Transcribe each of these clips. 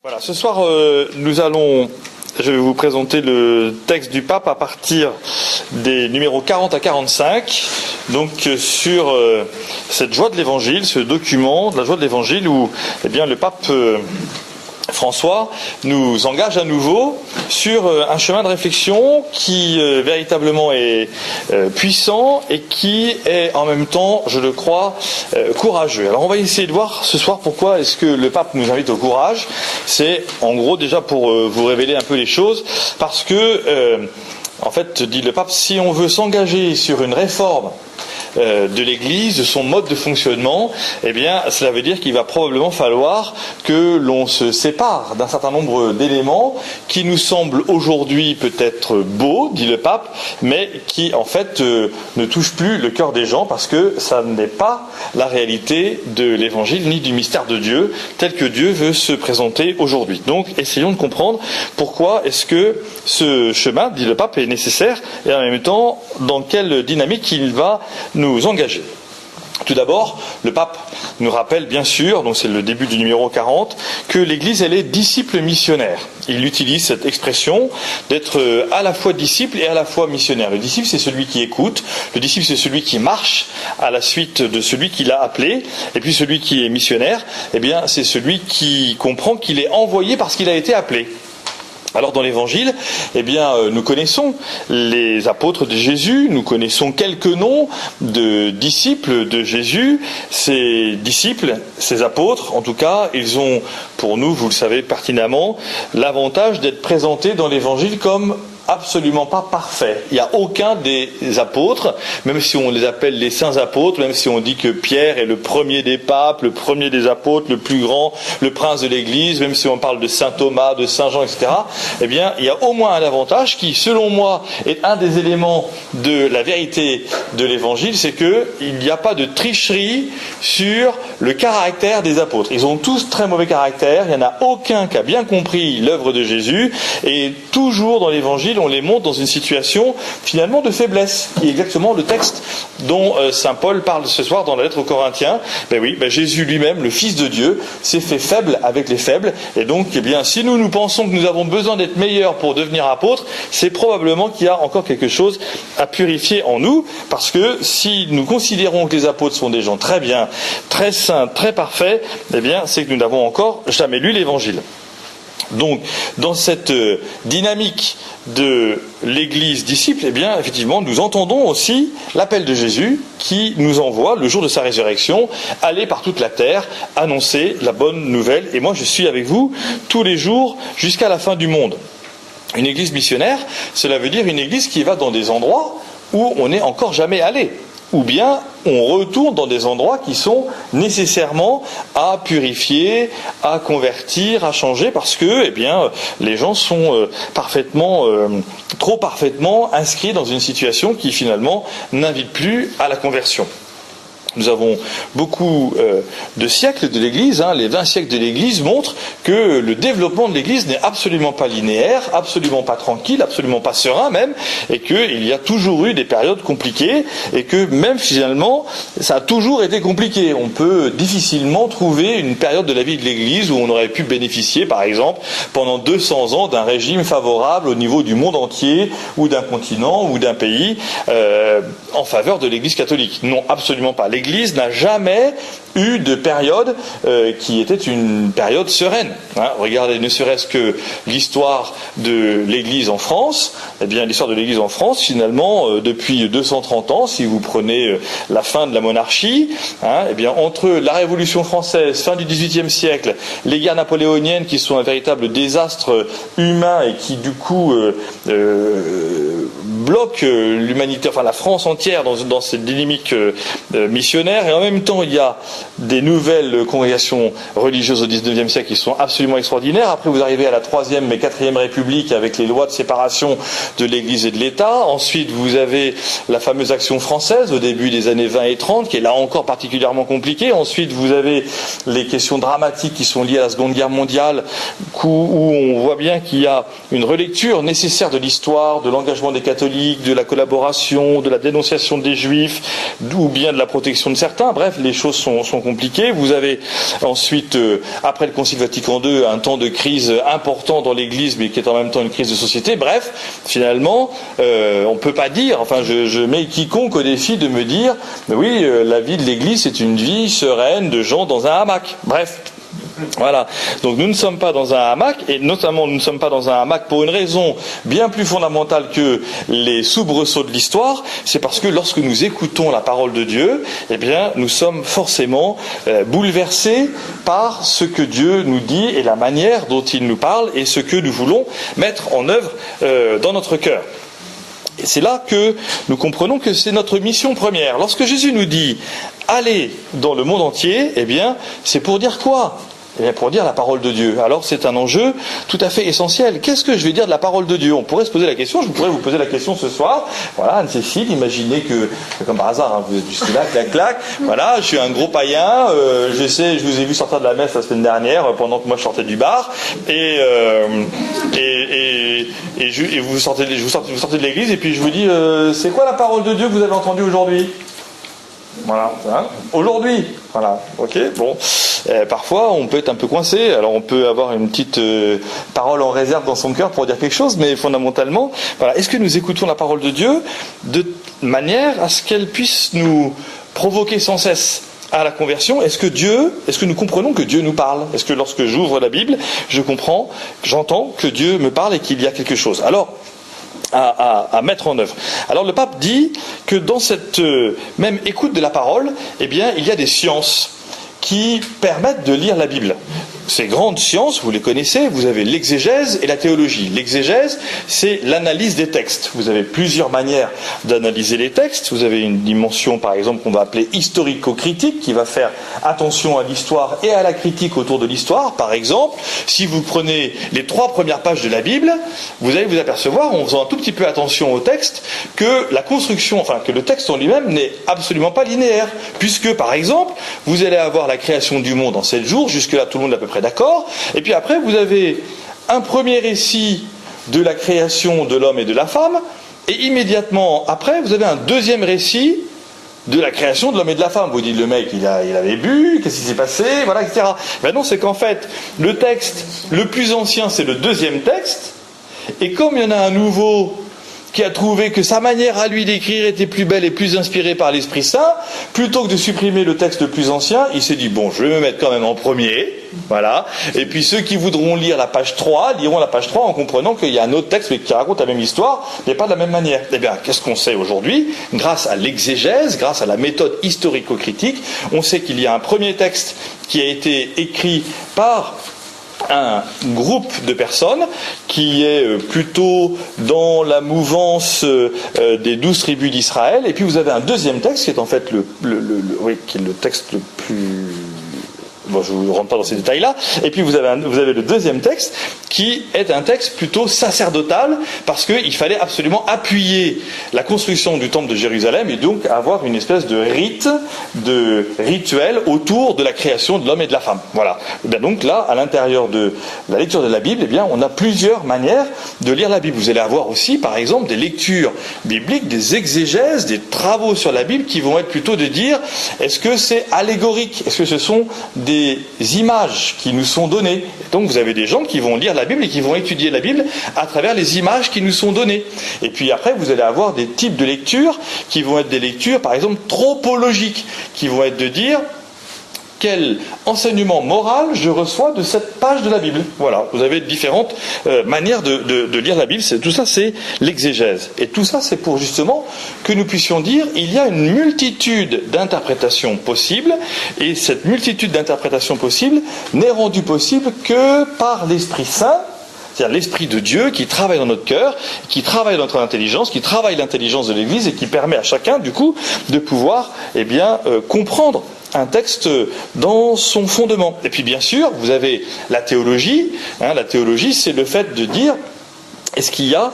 Voilà, ce soir, je vais vous présenter le texte du pape à partir des numéros 40 à 45, donc sur cette joie de l'évangile, ce document de la joie de l'évangile où le pape François nous engage à nouveau sur un chemin de réflexion qui véritablement est puissant et qui est en même temps, je le crois, courageux. Alors on va essayer de voir ce soir pourquoi est-ce que le pape nous invite au courage. C'est en gros déjà pour vous révéler un peu les choses, parce que en fait, dit le pape, si on veut s'engager sur une réforme de l'Église, de son mode de fonctionnement, cela veut dire qu'il va probablement falloir que l'on se sépare d'un certain nombre d'éléments qui nous semblent aujourd'hui peut-être beaux, dit le pape, mais qui en fait ne touchent plus le cœur des gens parce que ça n'est pas la réalité de l'Évangile ni du mystère de Dieu tel que Dieu veut se présenter aujourd'hui. Donc essayons de comprendre pourquoi est-ce que ce chemin, dit le pape, est nécessaire et en même temps dans quelle dynamique il va nous engager. Tout d'abord, le pape nous rappelle bien sûr, donc c'est le début du numéro 40, que l'Église elle est disciple missionnaire. Il utilise cette expression d'être à la fois disciple et à la fois missionnaire. Le disciple c'est celui qui écoute, le disciple c'est celui qui marche à la suite de celui qui l'a appelé, et puis celui qui est missionnaire, c'est celui qui comprend qu'il est envoyé parce qu'il a été appelé. Alors dans l'Évangile, nous connaissons les apôtres de Jésus, nous connaissons quelques noms de disciples de Jésus. Ces disciples, ces apôtres, en tout cas, ils ont, pour nous, vous le savez pertinemment, l'avantage d'être présentés dans l'Évangile comme absolument pas parfait. Il n'y a aucun des apôtres, même si on les appelle les saints apôtres, même si on dit que Pierre est le premier des papes, le premier des apôtres, le plus grand, le prince de l'Église, même si on parle de saint Thomas, de saint Jean, etc., il y a au moins un avantage qui, selon moi, est un des éléments de la vérité de l'Évangile, c'est qu'il n'y a pas de tricherie sur le caractère des apôtres. Ils ont tous très mauvais caractère, il n'y en a aucun qui a bien compris l'œuvre de Jésus, et toujours dans l'Évangile, on les montre dans une situation finalement de faiblesse, qui est exactement le texte dont saint Paul parle ce soir dans la lettre aux Corinthiens. Jésus lui-même, le Fils de Dieu, s'est fait faible avec les faibles, et donc si nous pensons que nous avons besoin d'être meilleurs pour devenir apôtres, c'est probablement qu'il y a encore quelque chose à purifier en nous, parce que si nous considérons que les apôtres sont des gens très bien, très saints, très parfaits, c'est que nous n'avons encore jamais lu l'Évangile. Donc, dans cette dynamique de l'Église disciple, effectivement, nous entendons aussi l'appel de Jésus qui nous envoie, le jour de sa résurrection, aller par toute la terre, annoncer la bonne nouvelle. Et moi, je suis avec vous tous les jours jusqu'à la fin du monde. Une Église missionnaire, cela veut dire une Église qui va dans des endroits où on n'est encore jamais allé. Ou bien on retourne dans des endroits qui sont nécessairement à purifier, à convertir, à changer, parce que les gens sont trop parfaitement inscrits dans une situation qui finalement n'invite plus à la conversion. Nous avons beaucoup de siècles de l'Église, les 20 siècles de l'Église montrent que le développement de l'Église n'est absolument pas linéaire, absolument pas tranquille, absolument pas serein même, et qu'il y a toujours eu des périodes compliquées, et que même finalement, ça a toujours été compliqué. On peut difficilement trouver une période de la vie de l'Église où on aurait pu bénéficier, par exemple, pendant 200 ans d'un régime favorable au niveau du monde entier, ou d'un continent, ou d'un pays, en faveur de l'Église catholique. Non, absolument pas. L'Église n'a jamais eu de période qui était une période sereine. Regardez, ne serait-ce que l'histoire de l'Église en France. L'histoire de l'Église en France, finalement, depuis 230 ans, si vous prenez la fin de la monarchie, entre la Révolution française, fin du XVIIIe siècle, les guerres napoléoniennes qui sont un véritable désastre humain et qui du coup bloquent l'humanité, la France entière dans cette dynamique missionnaire, et en même temps il y a des nouvelles congrégations religieuses au XIXe siècle qui sont absolument extraordinaires. Après vous arrivez à la 3e et 4e République avec les lois de séparation de l'Église et de l'État. Ensuite vous avez la fameuse Action française au début des années 20 et 30 qui est là encore particulièrement compliquée. Ensuite vous avez les questions dramatiques qui sont liées à la Seconde Guerre mondiale où on voit bien qu'il y a une relecture nécessaire de l'histoire, de l'engagement des catholiques laïque, de la collaboration, de la dénonciation des juifs, ou bien de la protection de certains. Bref, les choses sont compliquées. Vous avez ensuite, après le Concile Vatican II, un temps de crise important dans l'Église, mais qui est en même temps une crise de société. Bref, finalement, on ne peut pas dire, enfin je mets quiconque au défi de me dire, oui, la vie de l'Église c'est une vie sereine de gens dans un hamac. Bref. Voilà. Donc nous ne sommes pas dans un hamac, et notamment nous ne sommes pas dans un hamac pour une raison bien plus fondamentale que les soubresauts de l'histoire. C'est parce que lorsque nous écoutons la parole de Dieu, eh bien nous sommes forcément bouleversés par ce que Dieu nous dit et la manière dont il nous parle et ce que nous voulons mettre en œuvre dans notre cœur. Et c'est là que nous comprenons que c'est notre mission première. Lorsque Jésus nous dit « Allez dans le monde entier », eh bien, c'est pour dire quoi ? Eh bien, pour dire la parole de Dieu. Alors, c'est un enjeu tout à fait essentiel. Qu'est-ce que je vais dire de la parole de Dieu ? On pourrait se poser la question, je pourrais vous poser la question ce soir. Voilà, Anne-Cécile, imaginez que, comme par hasard, hein, vous êtes juste là, clac, clac. Voilà, je suis un gros païen, je vous ai vu sortir de la messe la semaine dernière, pendant que moi je sortais du bar, et vous sortez de l'église, et puis je vous dis, c'est quoi la parole de Dieu que vous avez entendue aujourd'hui ? Voilà, hein, aujourd'hui, voilà, ok, bon. Parfois, on peut être un peu coincé. Alors, on peut avoir une petite parole en réserve dans son cœur pour dire quelque chose, mais fondamentalement, voilà. Est-ce que nous écoutons la parole de Dieu de manière à ce qu'elle puisse nous provoquer sans cesse à la conversion ? Est-ce que nous comprenons que Dieu nous parle ? Est-ce que lorsque j'ouvre la Bible, j'entends que Dieu me parle et qu'il y a quelque chose ? Alors, à mettre en œuvre. Alors le pape dit que dans cette même écoute de la parole, eh bien, il y a des sciences qui permettent de lire la Bible. Ces grandes sciences, vous les connaissez, vous avez l'exégèse et la théologie. L'exégèse, c'est l'analyse des textes. Vous avez plusieurs manières d'analyser les textes. Vous avez une dimension, par exemple, qu'on va appeler historico-critique, qui va faire attention à l'histoire et à la critique autour de l'histoire. Par exemple, si vous prenez les 3 premières pages de la Bible, vous allez vous apercevoir, en faisant un tout petit peu attention au texte, que que le texte en lui-même n'est absolument pas linéaire. Puisque, par exemple, vous allez avoir la création du monde en 7 jours, jusque-là tout le monde est à peu près d'accord, et puis après vous avez un premier récit de la création de l'homme et de la femme, et immédiatement après vous avez un deuxième récit de la création de l'homme et de la femme. Vous dites, le mec il avait bu, qu'est-ce qui s'est passé, voilà, etc. Ben non, c'est qu'en fait le texte le plus ancien c'est le deuxième texte, et comme il y en a un nouveau qui a trouvé que sa manière à lui d'écrire était plus belle et plus inspirée par l'Esprit Saint, plutôt que de supprimer le texte le plus ancien, il s'est dit, bon, je vais me mettre quand même en premier, voilà, et puis ceux qui voudront lire la page 3, liront la page 3 en comprenant qu'il y a un autre texte qui raconte la même histoire, mais pas de la même manière. Eh bien, qu'est-ce qu'on sait aujourd'hui ? Grâce à l'exégèse, grâce à la méthode historico-critique, on sait qu'il y a un premier texte qui a été écrit par un groupe de personnes qui est plutôt dans la mouvance des 12 tribus d'Israël, et puis vous avez un deuxième texte qui est en fait qui est le texte le plus... Bon, je ne vous rentre pas dans ces détails-là. Et puis vous avez le deuxième texte qui est un texte plutôt sacerdotal, parce qu'il fallait absolument appuyer la construction du temple de Jérusalem et donc avoir une espèce de rituel autour de la création de l'homme et de la femme. Voilà. Et bien donc là, à l'intérieur de la lecture de la Bible, eh bien, on a plusieurs manières de lire la Bible. Vous allez avoir aussi, par exemple, des lectures bibliques, des exégèses, des travaux sur la Bible qui vont être plutôt de dire, est-ce que c'est allégorique ? Est-ce que ce sont des images qui nous sont données ? Et donc vous avez des gens qui vont lire la Bible et qui vont étudier la Bible à travers les images qui nous sont données. Et puis après vous allez avoir des types de lectures qui vont être des lectures par exemple tropologiques, qui vont être de dire quel enseignement moral je reçois de cette page de la Bible. Voilà, vous avez différentes manières de lire la Bible. Tout ça, c'est l'exégèse. Et tout ça, c'est pour justement que nous puissions dire il y a une multitude d'interprétations possibles, et cette multitude d'interprétations possibles n'est rendue possible que par l'Esprit Saint, c'est-à-dire l'Esprit de Dieu qui travaille dans notre cœur, qui travaille dans notre intelligence, qui travaille l'intelligence de l'Église et qui permet à chacun, du coup, de pouvoir comprendre un texte dans son fondement. Et puis bien sûr, vous avez la théologie. La théologie, c'est le fait de dire, est-ce qu'il y a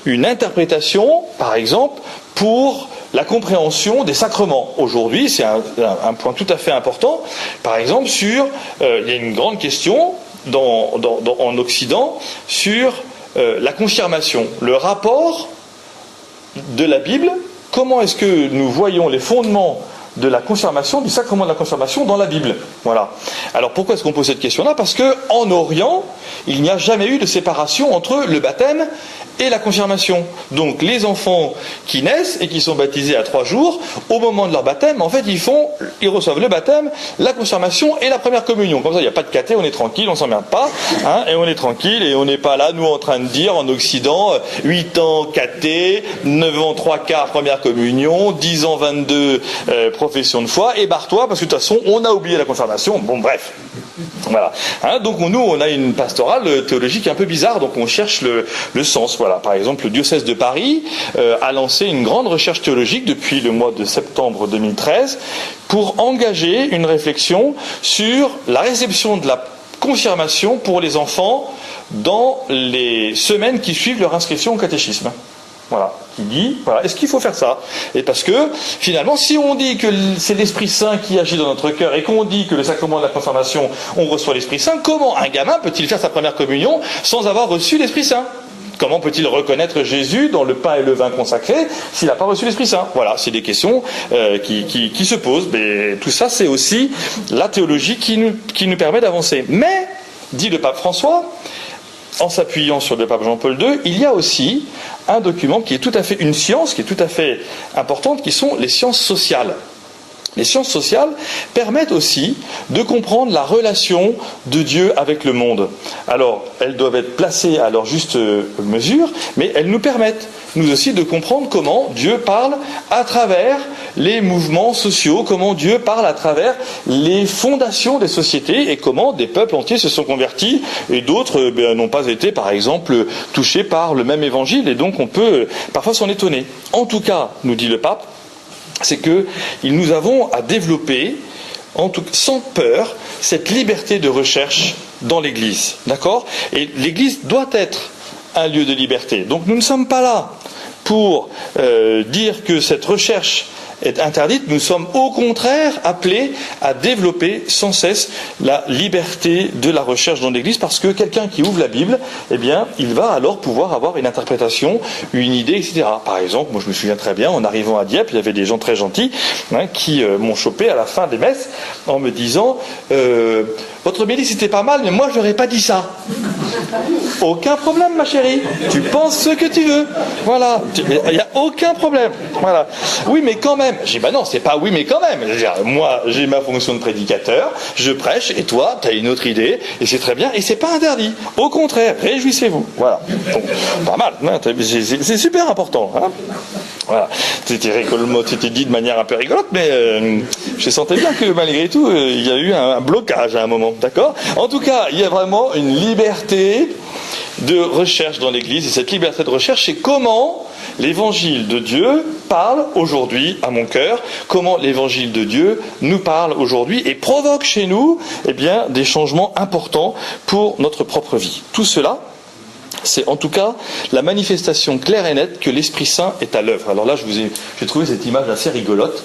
une interprétation, par exemple, pour la compréhension des sacrements. Aujourd'hui, c'est un point tout à fait important. Par exemple, il y a une grande question en Occident sur la confirmation, le rapport de la Bible, comment est-ce que nous voyons les fondements de la confirmation, du sacrement de la confirmation dans la Bible. Voilà. Alors pourquoi est-ce qu'on pose cette question-là? Parce qu'en Orient, il n'y a jamais eu de séparation entre le baptême et la confirmation. Donc les enfants qui naissent et qui sont baptisés à 3 jours, au moment de leur baptême, en fait, ils reçoivent le baptême, la confirmation et la première communion. Comme ça, il n'y a pas de caté, on est tranquille, on s'emmerde pas, hein, et on est tranquille, et on n'est pas là, nous, en train de dire, en Occident, 8 ans caté, 9 ans 3/4 première communion, 10 ans 22 profession de foi, et barre-toi, parce que de toute façon, on a oublié la confirmation. Bon, bref. Voilà. Hein, donc nous, on a une pastorale théologique un peu bizarre, donc on cherche le sens. Voilà. Par exemple, le diocèse de Paris a lancé une grande recherche théologique depuis le mois de septembre 2013 pour engager une réflexion sur la réception de la confirmation pour les enfants dans les semaines qui suivent leur inscription au catéchisme. Voilà, qui dit, voilà, est-ce qu'il faut faire ça? Et parce que, finalement, si on dit que c'est l'Esprit Saint qui agit dans notre cœur et qu'on dit que le sacrement de la confirmation, on reçoit l'Esprit Saint, comment un gamin peut-il faire sa première communion sans avoir reçu l'Esprit Saint? Comment peut-il reconnaître Jésus dans le pain et le vin consacrés s'il n'a pas reçu l'Esprit Saint? Voilà, c'est des questions qui se posent. Mais tout ça, c'est aussi la théologie qui nous permet d'avancer. Mais, dit le pape François, en s'appuyant sur le pape Jean-Paul II, il y a aussi un document qui est tout à fait une science, qui est tout à fait importante, qui sont les sciences sociales. Les sciences sociales permettent aussi de comprendre la relation de Dieu avec le monde. Alors, elles doivent être placées à leur juste mesure, mais elles nous permettent, nous aussi, de comprendre comment Dieu parle à travers les mouvements sociaux, comment Dieu parle à travers les fondations des sociétés et comment des peuples entiers se sont convertis et d'autres n'ont pas été, par exemple, touchés par le même évangile et donc on peut parfois s'en étonner. En tout cas, nous dit le pape, c'est que nous avons à développer, sans peur, cette liberté de recherche dans l'Église. D'accord? Et l'Église doit être un lieu de liberté. Donc nous ne sommes pas là pour dire que cette recherche est interdite, nous sommes au contraire appelés à développer sans cesse la liberté de la recherche dans l'Église, parce que quelqu'un qui ouvre la Bible, eh bien, il va alors pouvoir avoir une interprétation, une idée, etc. Par exemple, moi je me souviens très bien, en arrivant à Dieppe, il y avait des gens très gentils qui m'ont chopé à la fin des messes en me disant votre homélie c'était pas mal, mais moi je n'aurais pas dit ça. Aucun problème, ma chérie. Tu penses ce que tu veux. Voilà. Il n'y a aucun problème. Voilà. Oui, mais quand même. J'ai dit, bah non, c'est pas oui, mais quand même. Moi, j'ai ma fonction de prédicateur, je prêche, et toi, tu as une autre idée, et c'est très bien, et c'est pas interdit. Au contraire, réjouissez-vous. Voilà. Donc, pas mal. Hein, c'est super important. Hein. Voilà. C'était dit de manière un peu rigolote, mais je sentais bien que malgré tout, il y a eu un blocage à un moment. D'accord? En tout cas, il y a vraiment une liberté de recherche dans l'Église, et cette liberté de recherche, c'est comment l'Évangile de Dieu parle aujourd'hui à mon cœur, comment l'Évangile de Dieu nous parle aujourd'hui et provoque chez nous des changements importants pour notre propre vie. Tout cela, c'est en tout cas la manifestation claire et nette que l'Esprit Saint est à l'œuvre. Alors là, j'ai trouvé cette image assez rigolote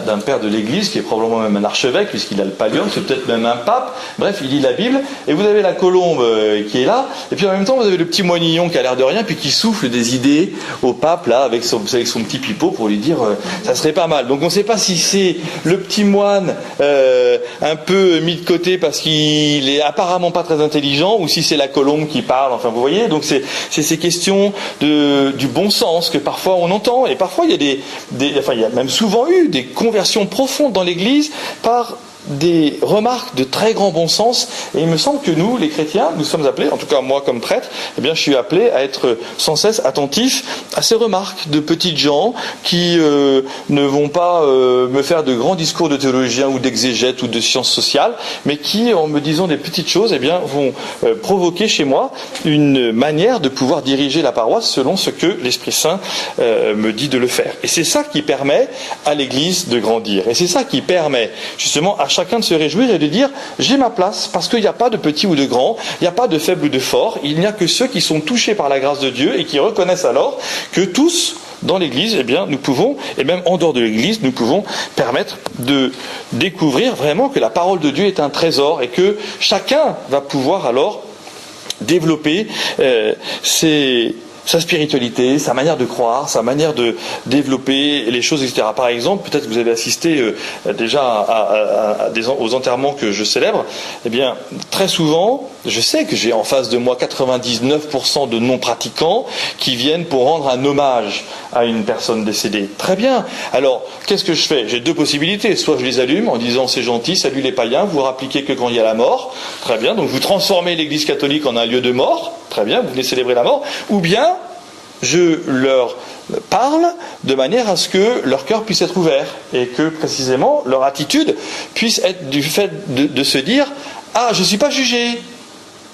d'un père de l'Église qui est probablement même un archevêque puisqu'il a le pallium, c'est peut-être même un pape. Bref, il lit la Bible et vous avez la colombe qui est là et puis en même temps vous avez le petit moinillon qui a l'air de rien puis qui souffle des idées au pape là avec son petit pipeau pour lui dire ça serait pas mal. Donc on ne sait pas si c'est le petit moine un peu mis de côté parce qu'il est apparemment pas très intelligent ou si c'est la colombe qui parle. Enfin vous voyez. Donc c'est ces questions du bon sens que parfois on entend, et parfois il y a même souvent eu des conversions profondes dans l'Église par des remarques de très grand bon sens, et il me semble que nous, les chrétiens, nous sommes appelés, en tout cas moi comme prêtre, je suis appelé à être sans cesse attentif à ces remarques de petites gens qui ne vont pas me faire de grands discours de théologiens ou d'exégètes ou de sciences sociales, mais qui, en me disant des petites choses, vont provoquer chez moi une manière de pouvoir diriger la paroisse selon ce que l'Esprit Saint me dit de le faire. Et c'est ça qui permet à l'Église de grandir. Et c'est ça qui permet justement à chacun de se réjouir et de dire j'ai ma place, parce qu'il n'y a pas de petit ou de grand, il n'y a pas de faible ou de fort, il n'y a que ceux qui sont touchés par la grâce de Dieu et qui reconnaissent alors que tous dans l'Église, nous pouvons, et même en dehors de l'Église, nous pouvons permettre de découvrir vraiment que la parole de Dieu est un trésor et que chacun va pouvoir alors développer ces sa spiritualité, sa manière de croire, sa manière de développer les choses, etc. Par exemple, peut-être que vous avez assisté déjà aux enterrements que je célèbre. Eh bien, très souvent, je sais que j'ai en face de moi 99% de non-pratiquants qui viennent pour rendre un hommage à une personne décédée. Très bien. Alors, qu'est-ce que je fais? J'ai deux possibilités. Soit je les allume en disant c'est gentil, salut les païens, vous vous rappliquez que quand il y a la mort. Très bien. Donc vous transformez l'Église catholique en un lieu de mort. Très bien. Vous venez célébrer la mort. Ou bien, je leur parle de manière à ce que leur cœur puisse être ouvert et que précisément leur attitude puisse être du fait de se dire « Ah, je ne suis pas jugé ».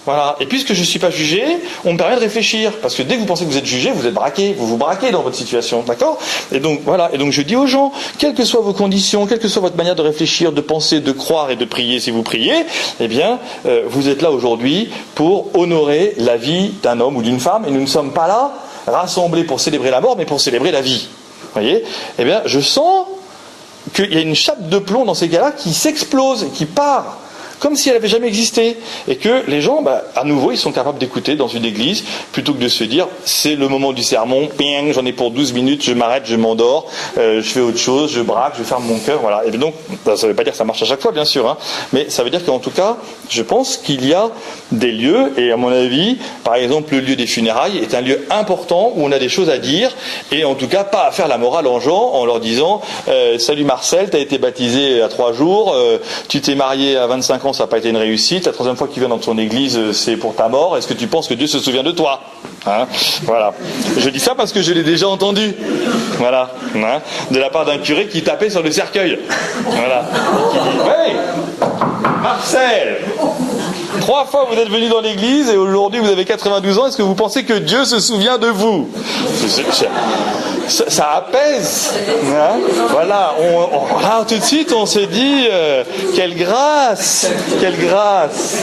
Voilà. Et puisque je ne suis pas jugé, on me permet de réfléchir. Parce que dès que vous pensez que vous êtes jugé, vous êtes braqué. Vous vous braquez dans votre situation. D'accord ? Et donc, voilà. Et donc, je dis aux gens, quelles que soient vos conditions, quelle que soit votre manière de réfléchir, de penser, de croire et de prier si vous priez, eh bien, vous êtes là aujourd'hui pour honorer la vie d'un homme ou d'une femme. Et nous ne sommes pas là rassemblés pour célébrer la mort, mais pour célébrer la vie. Vous voyez ? Eh bien, je sens qu'il y a une chape de plomb dans ces cas-là qui s'explose et qui part. Comme si elle n'avait jamais existé. Et que les gens, à nouveau, ils sont capables d'écouter dans une église, plutôt que de se dire, c'est le moment du sermon, ping, j'en ai pour 12 minutes, je m'arrête, je m'endors, je fais autre chose, je braque, je ferme mon cœur, voilà. Et donc, ça ne veut pas dire que ça marche à chaque fois, bien sûr, hein, mais ça veut dire qu'en tout cas, je pense qu'il y a des lieux, et à mon avis, par exemple, le lieu des funérailles est un lieu important où on a des choses à dire, et en tout cas, pas à faire la morale en gens, en leur disant, salut Marcel, t'as été baptisé à 3 jours, tu t'es marié à 25 ans, ça n'a pas été une réussite, la troisième fois qu'il vient dans ton église, c'est pour ta mort, est-ce que tu penses que Dieu se souvient de toi, hein? Voilà. Je dis ça parce que je l'ai déjà entendu, voilà, hein, de la part d'un curé qui tapait sur le cercueil, voilà, qui dit, hey, Marcel, 3 fois vous êtes venu dans l'église et aujourd'hui vous avez 92 ans, est-ce que vous pensez que Dieu se souvient de vous? Ça apaise, hein, voilà, là tout de suite on se dit quelle grâce,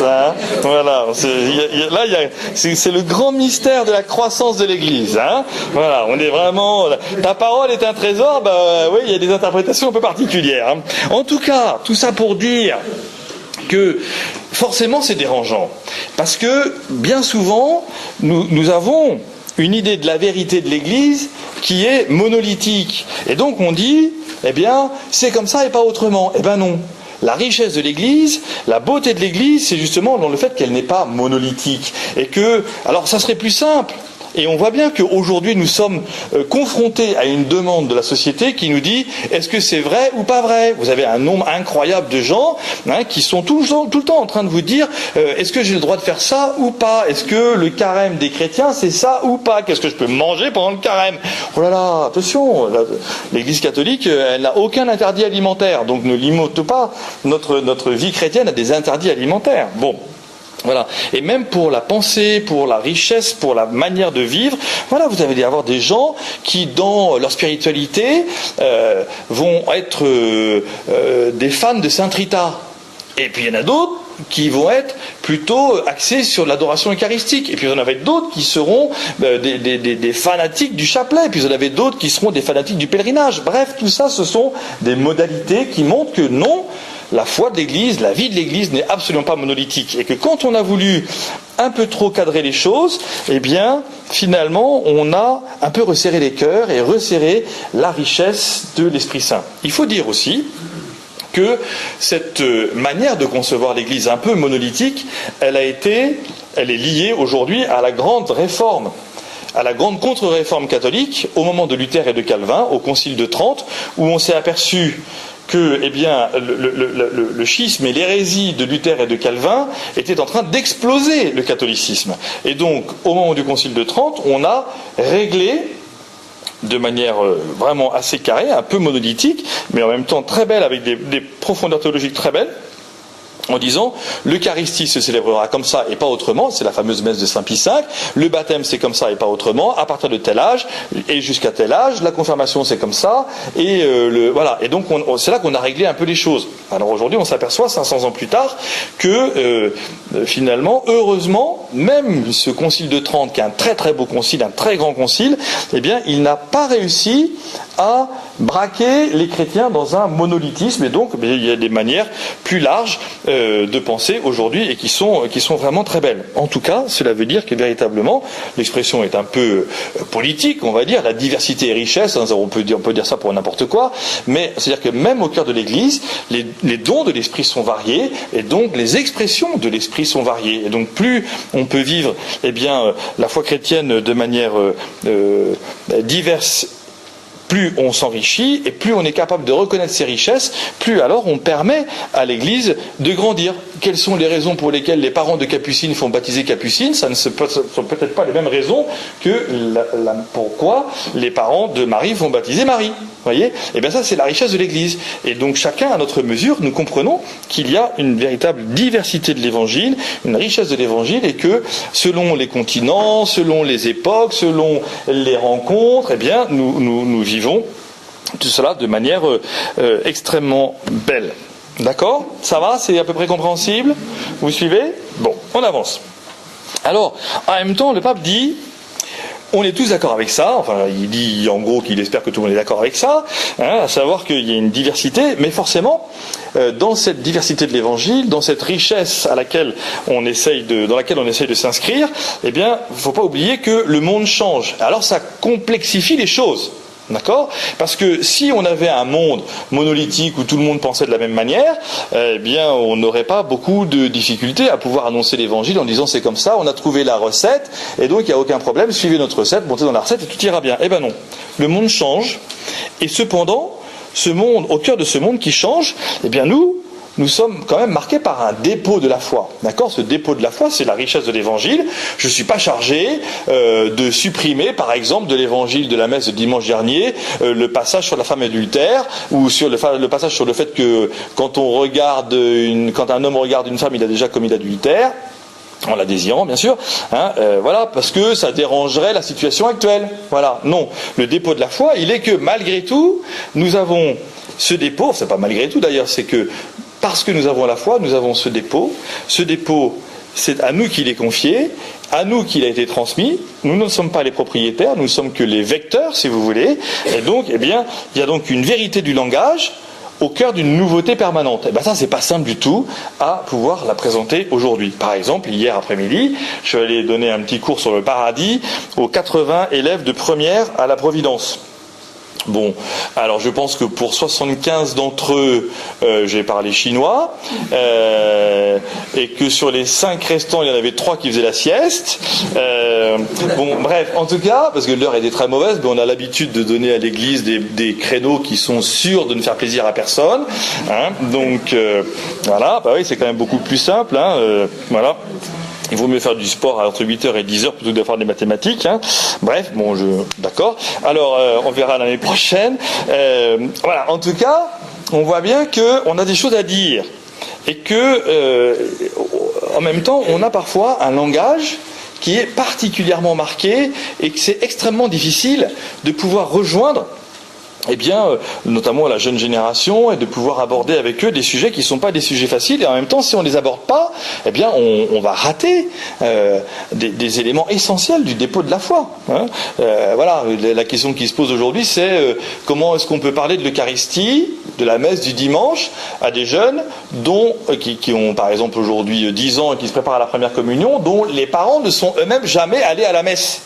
hein, voilà, c'est le grand mystère de la croissance de l'Église, hein, voilà, on est vraiment, ta parole est un trésor, oui, il y a des interprétations un peu particulières, hein. En tout cas, tout ça pour dire que forcément c'est dérangeant, parce que bien souvent nous avons une idée de la vérité de l'Église qui est monolithique. Et donc on dit, eh bien, c'est comme ça et pas autrement. Eh bien non. La richesse de l'Église, la beauté de l'Église, c'est justement dans le fait qu'elle n'est pas monolithique. Et que, alors ça serait plus simple. Et on voit bien qu'aujourd'hui nous sommes confrontés à une demande de la société qui nous dit est-ce que c'est vrai ou pas vrai? Vous avez un nombre incroyable de gens, hein, qui sont tout le temps en train de vous dire est-ce que j'ai le droit de faire ça ou pas? Est-ce que le carême des chrétiens c'est ça ou pas? Qu'est-ce que je peux manger pendant le carême? Oh là là, attention, l'Église catholique elle n'a aucun interdit alimentaire, donc ne limite pas notre vie chrétienne à des interdits alimentaires. Bon. Voilà. Et même pour la pensée, pour la richesse, pour la manière de vivre, voilà, vous allez avoir des gens qui, dans leur spiritualité, vont être des fans de Sainte Rita. Et puis il y en a d'autres qui vont être plutôt axés sur l'adoration eucharistique. Et puis vous en avez d'autres qui seront des fanatiques du chapelet. Et puis vous en avez d'autres qui seront des fanatiques du pèlerinage. Bref, tout ça, ce sont des modalités qui montrent que non, la foi de l'Église, la vie de l'Église n'est absolument pas monolithique. Et que quand on a voulu un peu trop cadrer les choses, eh bien, finalement, on a un peu resserré les cœurs et resserré la richesse de l'Esprit Saint. Il faut dire aussi que cette manière de concevoir l'Église un peu monolithique, elle est liée aujourd'hui à la grande réforme, à la grande contre-réforme catholique au moment de Luther et de Calvin, au Concile de Trente, où on s'est aperçu que eh bien, le schisme et l'hérésie de Luther et de Calvin étaient en train d'exploser le catholicisme. Et donc, au moment du Concile de Trente, on a réglé de manière vraiment assez carrée, un peu monolithique, mais en même temps très belle, avec des profondeurs théologiques très belles, en disant l'Eucharistie se célébrera comme ça et pas autrement, c'est la fameuse messe de Saint Pie V, le baptême c'est comme ça et pas autrement, à partir de tel âge et jusqu'à tel âge, la confirmation c'est comme ça, et voilà, et donc c'est là qu'on a réglé un peu les choses. Alors aujourd'hui on s'aperçoit 500 ans plus tard que finalement, heureusement, même ce concile de Trente, qui est un très très beau concile, un très grand concile, eh bien, il n'a pas réussi à braquer les chrétiens dans un monolithisme, et donc il y a des manières plus larges de penser aujourd'hui et qui sont vraiment très belles. En tout cas, cela veut dire que véritablement, l'expression est un peu politique, on va dire, la diversité et richesse, hein, on peut dire ça pour n'importe quoi, mais c'est-à-dire que même au cœur de l'Église, les dons de l'Esprit sont variés, et donc les expressions de l'Esprit sont variées. Et donc plus on peut vivre la foi chrétienne de manière diverse, plus on s'enrichit et plus on est capable de reconnaître ses richesses, plus alors on permet à l'Église de grandir. Quelles sont les raisons pour lesquelles les parents de Capucine font baptiser Capucine? Ça ne sont peut-être pas les mêmes raisons que pourquoi les parents de Marie font baptiser Marie. Voyez ? Et bien ça, c'est la richesse de l'Église. Et donc chacun, à notre mesure, nous comprenons qu'il y a une véritable diversité de l'Évangile, une richesse de l'Évangile, et que selon les continents, selon les époques, selon les rencontres, eh bien nous vivons tout cela de manière extrêmement belle. D'accord ? Ça va ? C'est à peu près compréhensible ? Vous suivez ? Bon, on avance. Alors, en même temps, le pape dit, on est tous d'accord avec ça, enfin il dit en gros qu'il espère que tout le monde est d'accord avec ça, hein, à savoir qu'il y a une diversité, mais forcément, dans cette diversité de l'Évangile, dans cette richesse dans laquelle on essaye de s'inscrire, eh bien, il ne faut pas oublier que le monde change. Alors ça complexifie les choses. D'accord ? Parce que si on avait un monde monolithique où tout le monde pensait de la même manière, eh bien, on n'aurait pas beaucoup de difficultés à pouvoir annoncer l'évangile en disant c'est comme ça, on a trouvé la recette, et donc il n'y a aucun problème, suivez notre recette, montez dans la recette et tout ira bien. Eh ben non. Le monde change, et cependant, au cœur de ce monde qui change, eh bien nous sommes quand même marqués par un dépôt de la foi. D'accord ? Ce dépôt de la foi, c'est la richesse de l'Évangile. Je ne suis pas chargé de supprimer, par exemple, de l'Évangile de la messe de dimanche dernier, le passage sur la femme adultère, ou sur le passage sur le fait que quand un homme regarde une femme, il a déjà commis l'adultère. En la désirant, bien sûr, hein, voilà, parce que ça dérangerait la situation actuelle. Voilà, non. Le dépôt de la foi, il est que malgré tout, nous avons ce dépôt, c'est pas malgré tout d'ailleurs, c'est que parce que nous avons la foi, nous avons ce dépôt. Ce dépôt, c'est à nous qu'il est confié, à nous qu'il a été transmis. Nous ne sommes pas les propriétaires, nous ne sommes que les vecteurs, si vous voulez. Et donc, eh bien, il y a donc une vérité du langage au cœur d'une nouveauté permanente. Et bien ça, c'est pas simple du tout à pouvoir la présenter aujourd'hui. Par exemple, hier après-midi, je suis allé donner un petit cours sur le paradis aux 80 élèves de première à la Providence. Bon, alors je pense que pour 75 d'entre eux, j'ai parlé chinois, et que sur les 5 restants, il y en avait 3 qui faisaient la sieste. Bon, bref, en tout cas, parce que l'heure était très mauvaise, mais on a l'habitude de donner à l'église des créneaux qui sont sûrs de ne faire plaisir à personne. Hein, donc, voilà, bah oui, c'est quand même beaucoup plus simple. Hein, voilà. Il vaut mieux faire du sport entre 8h et 10h plutôt que de faire des mathématiques. Hein. Bref, bon, d'accord. Alors, on verra l'année prochaine. Voilà, en tout cas, on voit bien qu'on a des choses à dire. Et que, en même temps, on a parfois un langage qui est particulièrement marqué et que c'est extrêmement difficile de pouvoir rejoindre, eh bien, notamment la jeune génération, et de pouvoir aborder avec eux des sujets qui ne sont pas des sujets faciles, et en même temps, si on ne les aborde pas, eh bien, on va rater des éléments essentiels du dépôt de la foi. Hein. Voilà, la question qui se pose aujourd'hui, c'est comment est-ce qu'on peut parler de l'Eucharistie, de la messe du dimanche, à des jeunes qui ont, par exemple, aujourd'hui 10 ans et qui se préparent à la première communion, dont les parents ne sont eux-mêmes jamais allés à la messe.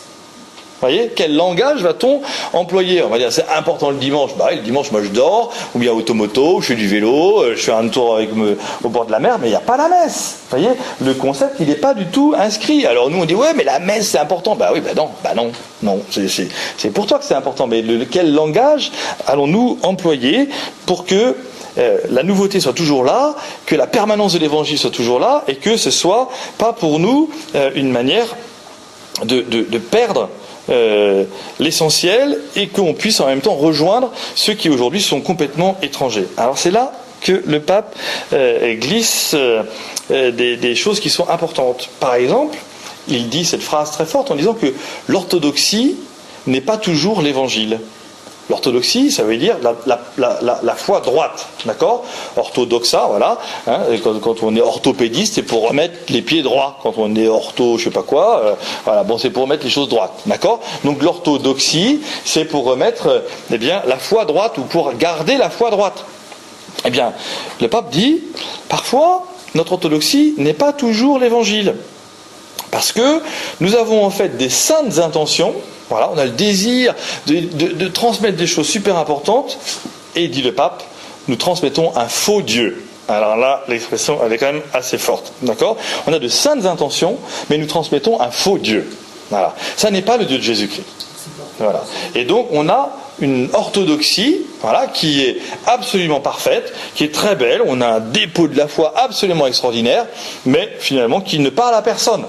Vous voyez, quel langage va-t-on employer ? On va dire, c'est important le dimanche. Bah oui, le dimanche, moi je dors, ou bien automoto, je fais du vélo, je fais un tour au bord de la mer, mais il n'y a pas la messe. Vous voyez, le concept, il n'est pas du tout inscrit. Alors nous, on dit, ouais, mais la messe, c'est important. Bah oui, non, c'est pour toi que c'est important. Mais quel langage allons-nous employer pour que la nouveauté soit toujours là, que la permanence de l'évangile soit toujours là, et que ce soit pas pour nous une manière de perdre l'essentiel, et qu'on puisse en même temps rejoindre ceux qui aujourd'hui sont complètement étrangers. Alors c'est là que le pape glisse des choses qui sont importantes. Par exemple, il dit cette phrase très forte en disant que l'orthodoxie n'est pas toujours l'évangile. L'orthodoxie, ça veut dire la foi droite, d'accord? Orthodoxa, voilà. Hein, quand on est orthopédiste, c'est pour remettre les pieds droits. Quand on est ortho, je sais pas quoi, voilà, bon, c'est pour remettre les choses droites, d'accord? Donc l'orthodoxie, c'est pour remettre, eh bien, la foi droite ou pour garder la foi droite. Eh bien, le pape dit, parfois, notre orthodoxie n'est pas toujours l'évangile. Parce que nous avons en fait des saintes intentions, voilà, on a le désir de transmettre des choses super importantes, et dit le pape, nous transmettons un faux Dieu. Alors là, l'expression, elle est quand même assez forte, d'accord? On a de saintes intentions, mais nous transmettons un faux Dieu. Voilà. Ça n'est pas le Dieu de Jésus-Christ. Voilà. Et donc, on a une orthodoxie, voilà, qui est absolument parfaite, qui est très belle, on a un dépôt de la foi absolument extraordinaire, mais finalement qui ne parle à personne.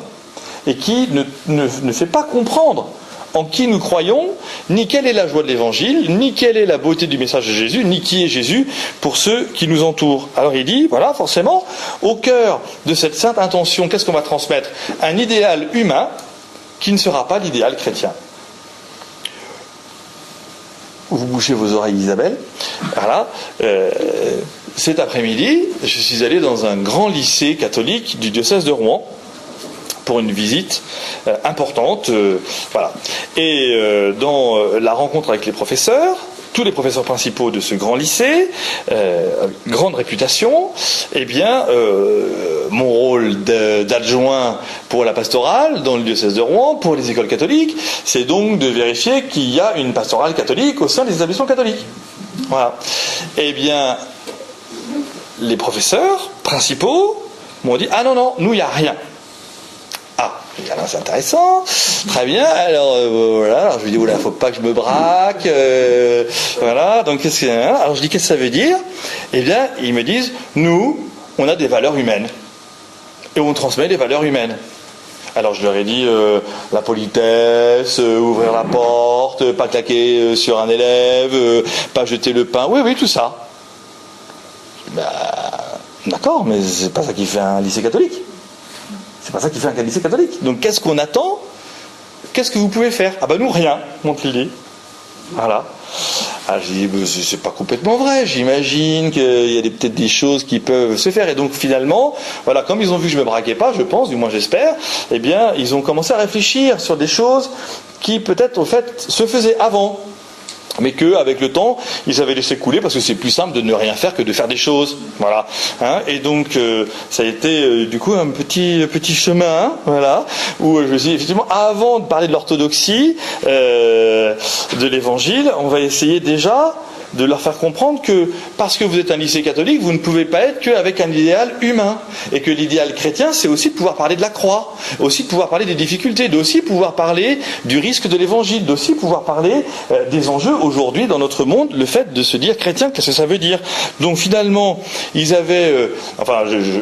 Et qui ne fait pas comprendre en qui nous croyons, ni quelle est la joie de l'évangile, ni quelle est la beauté du message de Jésus, ni qui est Jésus pour ceux qui nous entourent. Alors il dit, voilà, forcément, au cœur de cette sainte intention, qu'est-ce qu'on va transmettre? Un idéal humain qui ne sera pas l'idéal chrétien. Vous bouchez vos oreilles, Isabelle. Voilà. Cet après-midi, je suis allé dans un grand lycée catholique du diocèse de Rouen, pour une visite importante, voilà. Et dans la rencontre avec les professeurs, tous les professeurs principaux de ce grand lycée, grande réputation, eh bien, mon rôle d'adjoint pour la pastorale dans le diocèse de Rouen, pour les écoles catholiques, c'est donc de vérifier qu'il y a une pastorale catholique au sein des établissements catholiques. Voilà. Eh bien, les professeurs principaux m'ont dit, ah non, nous, il n'y a rien. Alors, c'est intéressant, très bien, alors voilà, alors je lui dis, oula, faut pas que je me braque, voilà, donc qu'est-ce que, alors je dis, qu'est-ce que ça veut dire? Eh bien, ils me disent, nous, on a des valeurs humaines, et on transmet des valeurs humaines. Alors je leur ai dit, la politesse, ouvrir la porte, pas claquer sur un élève, pas jeter le pain, oui, tout ça. D'accord, mais c'est pas ça qui fait un lycée catholique. C'est pas ça qui fait un lycée catholique. Donc qu'est-ce qu'on attend? Qu'est-ce que vous pouvez faire? Ah ben nous, rien, m'ont-ils dit. Voilà. Alors j'ai dit, c'est pas complètement vrai, j'imagine qu'il y a peut-être des choses qui peuvent se faire. Et donc finalement, voilà, comme ils ont vu que je me braquais pas, je pense, du moins j'espère, eh bien, ils ont commencé à réfléchir sur des choses qui peut-être, au fait, se faisaient avant. Mais qu'avec le temps, ils avaient laissé couler parce que c'est plus simple de ne rien faire que de faire des choses. Voilà. Hein, et donc, ça a été du coup un petit chemin, voilà, où je me suis dit, effectivement, avant de parler de l'orthodoxie, de l'évangile, on va essayer déjà de leur faire comprendre que parce que vous êtes un lycée catholique, vous ne pouvez pas être qu'avec un idéal humain. Et que l'idéal chrétien, c'est aussi de pouvoir parler de la croix, aussi de pouvoir parler des difficultés, d'aussi pouvoir parler du risque de l'évangile, d'aussi pouvoir parler des enjeux aujourd'hui dans notre monde, le fait de se dire chrétien, qu'est-ce que ça veut dire? Donc finalement, ils avaient,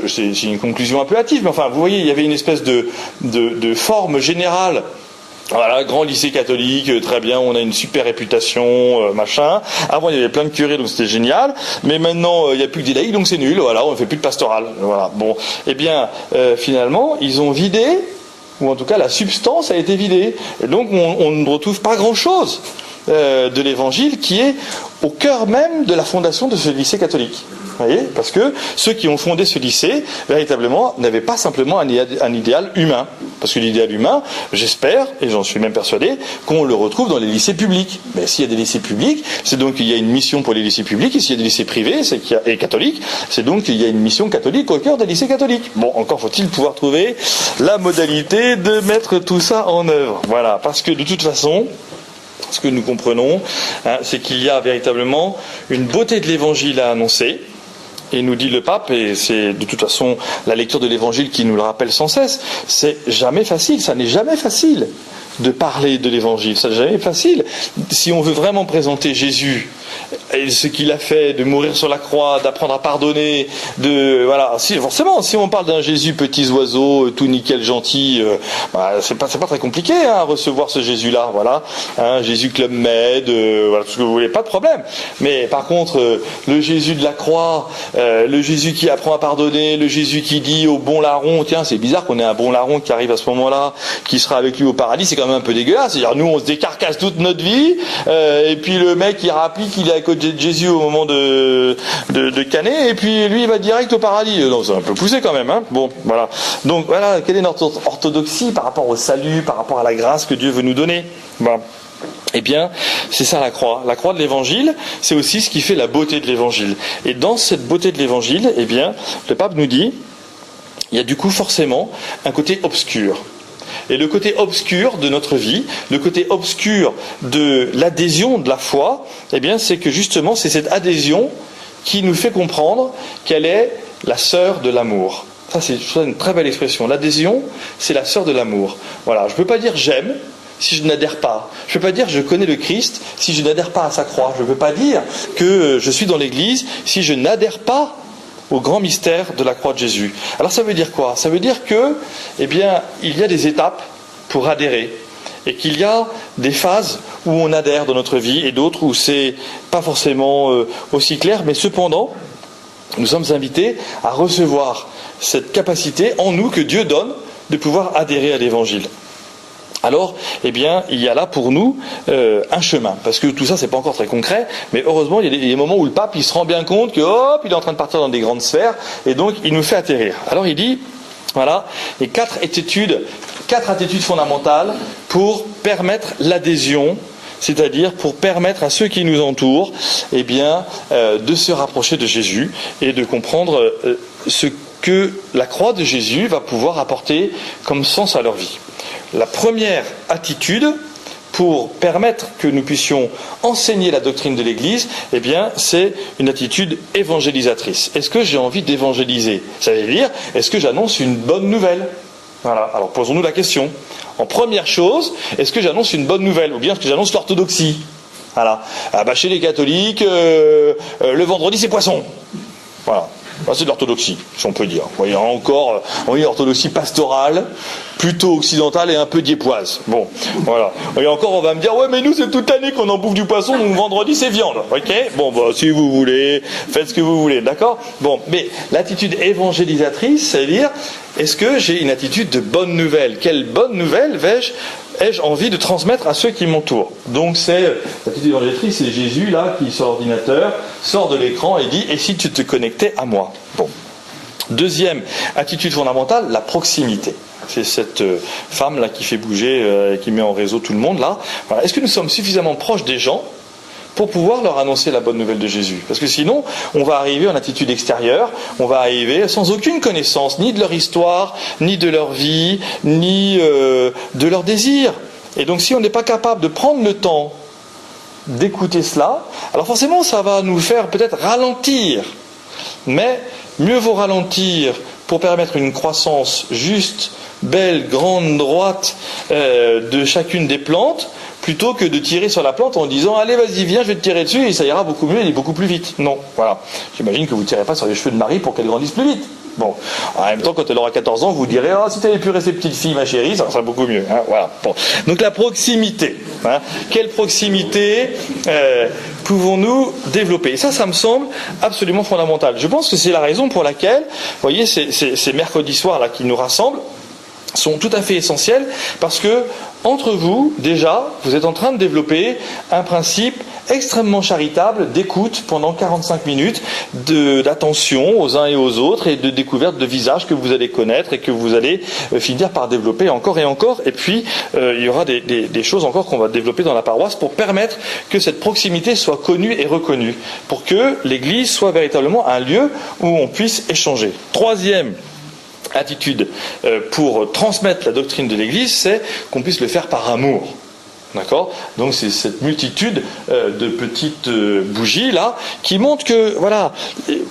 c'est une conclusion un peu hâtive, mais enfin, vous voyez, il y avait une espèce de forme générale. Voilà, grand lycée catholique, très bien, on a une super réputation, machin. Avant, il y avait plein de curés, donc c'était génial. Mais maintenant, il n'y a plus que des laïcs, donc c'est nul. Voilà, on ne fait plus de pastoral. Voilà. Bon, eh bien, finalement, ils ont vidé, ou en tout cas, la substance a été vidée. Et donc, on ne retrouve pas grand-chose de l'évangile qui est au cœur même de la fondation de ce lycée catholique. Vous voyez, parce que ceux qui ont fondé ce lycée, véritablement, n'avaient pas simplement un idéal humain. Parce que l'idéal humain, j'espère, et j'en suis même persuadé, qu'on le retrouve dans les lycées publics. Mais s'il y a des lycées publics, c'est donc qu'il y a une mission pour les lycées publics, et s'il y a des lycées privés et catholiques, c'est donc qu'il y a une mission catholique au cœur des lycées catholiques. Bon, encore faut-il pouvoir trouver la modalité de mettre tout ça en œuvre. Voilà, parce que de toute façon, ce que nous comprenons, c'est qu'il y a véritablement une beauté de l'évangile à annoncer. Et nous dit le pape, et c'est de toute façon la lecture de l'évangile qui nous le rappelle sans cesse, c'est jamais facile, ça n'est jamais facile de parler de l'évangile, ça n'est jamais facile. Si on veut vraiment présenter Jésus et ce qu'il a fait, de mourir sur la croix, d'apprendre à pardonner, voilà. Forcément, si on parle d'un Jésus petits oiseaux, tout nickel, gentil, c'est pas très compliqué à recevoir ce Jésus-là, voilà. Jésus Club Med, voilà, tout ce que vous voulez, pas de problème. Mais par contre, le Jésus de la croix, le Jésus qui apprend à pardonner, le Jésus qui dit au bon larron, tiens, c'est bizarre qu'on ait un bon larron qui arrive à ce moment-là, qui sera avec lui au paradis, c'est quand même un peu dégueulasse. C'est-à-dire, nous, on se décarcasse toute notre vie, et puis le mec, il rapplique qu'il est à côté de Jésus au moment de Canet, et puis lui, il va direct au paradis. Non, c'est un peu poussé quand même, hein. Bon, voilà. Donc, voilà, quelle est notre orthodoxie par rapport au salut, par rapport à la grâce que Dieu veut nous donner? Bon. Eh bien, c'est ça la croix. La croix de l'évangile, c'est aussi ce qui fait la beauté de l'évangile. Et dans cette beauté de l'évangile, eh bien, le pape nous dit, il y a du coup forcément un côté obscur. Et le côté obscur de notre vie, le côté obscur de l'adhésion de la foi, eh bien, c'est que justement, c'est cette adhésion qui nous fait comprendre qu'elle est la sœur de l'amour. Ça, c'est une très belle expression. L'adhésion, c'est la sœur de l'amour. Voilà, je ne peux pas dire j'aime si je n'adhère pas. Je ne peux pas dire je connais le Christ si je n'adhère pas à sa croix. Je ne peux pas dire que je suis dans l'Église si je n'adhère pas au grand mystère de la croix de Jésus. Alors ça veut dire quoi? Ça veut dire que, eh bien, il y a des étapes pour adhérer. Et qu'il y a des phases où on adhère dans notre vie et d'autres où c'est pas forcément aussi clair, mais cependant, nous sommes invités à recevoir cette capacité en nous que Dieu donne de pouvoir adhérer à l'Évangile. Alors, eh bien, il y a là pour nous un chemin, parce que tout ça, c'est pas encore très concret, mais heureusement, il y a des moments où le pape, il se rend bien compte que, hop, il est en train de partir dans des grandes sphères, et donc, il nous fait atterrir. Alors, il dit, voilà, les quatre attitudes fondamentales pour permettre l'adhésion, c'est-à-dire pour permettre à ceux qui nous entourent, eh bien, de se rapprocher de Jésus et de comprendre ce que la croix de Jésus va pouvoir apporter comme sens à leur vie. La première attitude pour permettre que nous puissions enseigner la doctrine de l'Église, eh bien, c'est une attitude évangélisatrice. Est-ce que j'ai envie d'évangéliser? Ça veut dire, est-ce que j'annonce une bonne nouvelle? Voilà. Alors posons-nous la question. En première chose, est-ce que j'annonce une bonne nouvelle? Ou bien est-ce que j'annonce l'orthodoxie? Voilà. Ah bah chez les catholiques, le vendredi c'est poisson. Voilà. C'est de l'orthodoxie, si on peut dire. Vous voyez, encore, une orthodoxie pastorale, plutôt occidentale et un peu diépoise. Bon, voilà. Et encore, on va me dire, ouais, mais nous, c'est toute l'année qu'on en bouffe du poisson, donc vendredi, c'est viande. Ok? Bon, bah, si vous voulez, faites ce que vous voulez, d'accord? Bon, mais l'attitude évangélisatrice, c'est-à-dire, est-ce que j'ai une attitude de bonne nouvelle? Quelle bonne nouvelle ai-je envie de transmettre à ceux qui m'entourent? Donc c'est l'attitude évangélisatrice, c'est Jésus là qui sort l'ordinateur, sort de l'écran et dit, et si tu te connectais à moi? Bon. Deuxième attitude fondamentale, la proximité. C'est cette femme là qui fait bouger, qui met en réseau tout le monde là. Voilà. Est-ce que nous sommes suffisamment proches des gens pour pouvoir leur annoncer la bonne nouvelle de Jésus? Parce que sinon, on va arriver en attitude extérieure, on va arriver sans aucune connaissance, ni de leur histoire, ni de leur vie, ni de leurs désirs. Et donc si on n'est pas capable de prendre le temps d'écouter cela, alors forcément ça va nous faire peut-être ralentir. Mais mieux vaut ralentir pour permettre une croissance juste, belle, grande, droite de chacune des plantes, plutôt que de tirer sur la plante en disant « Allez, vas-y, viens, je vais te tirer dessus et ça ira beaucoup mieux et beaucoup plus vite. » Non, voilà. J'imagine que vous ne tirez pas sur les cheveux de Marie pour qu'elle grandisse plus vite. Bon, en même temps, quand elle aura 14 ans, vous direz « Ah, si tu avais pu rester petite fille, ma chérie, ça serait beaucoup mieux. Hein, » Voilà. Bon. Donc la proximité. Hein. Quelle proximité pouvons-nous développer? Et ça me semble absolument fondamental. Je pense que c'est la raison pour laquelle, vous voyez, ces mercredis soirs là qui nous rassemblent, sont tout à fait essentiels, parce que entre vous, déjà, vous êtes en train de développer un principe extrêmement charitable d'écoute pendant 45 minutes, d'attention aux uns et aux autres et de découverte de visages que vous allez connaître et que vous allez finir par développer encore et encore. Et puis, il y aura des choses encore qu'on va développer dans la paroisse pour permettre que cette proximité soit connue et reconnue, pour que l'Église soit véritablement un lieu où on puisse échanger. Troisième attitude pour transmettre la doctrine de l'Église, c'est qu'on puisse le faire par amour. D'accord? Donc c'est cette multitude de petites bougies là qui montrent que voilà,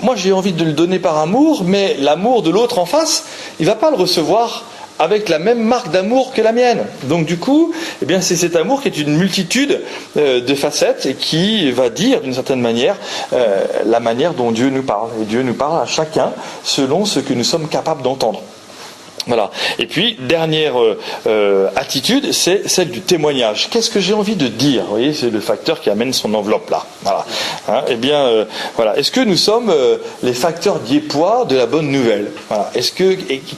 moi j'ai envie de le donner par amour, mais l'amour de l'autre en face, il va pas le recevoir avec la même marque d'amour que la mienne. Donc du coup, eh bien, c'est cet amour qui est une multitude de facettes et qui va dire d'une certaine manière la manière dont Dieu nous parle. Et Dieu nous parle à chacun selon ce que nous sommes capables d'entendre. Voilà. Et puis, dernière attitude, c'est celle du témoignage. Qu'est-ce que j'ai envie de dire? Vous voyez, c'est le facteur qui amène son enveloppe là. Voilà. Hein, eh bien, voilà. Est-ce que nous sommes les facteurs diépois de la bonne nouvelle? Voilà.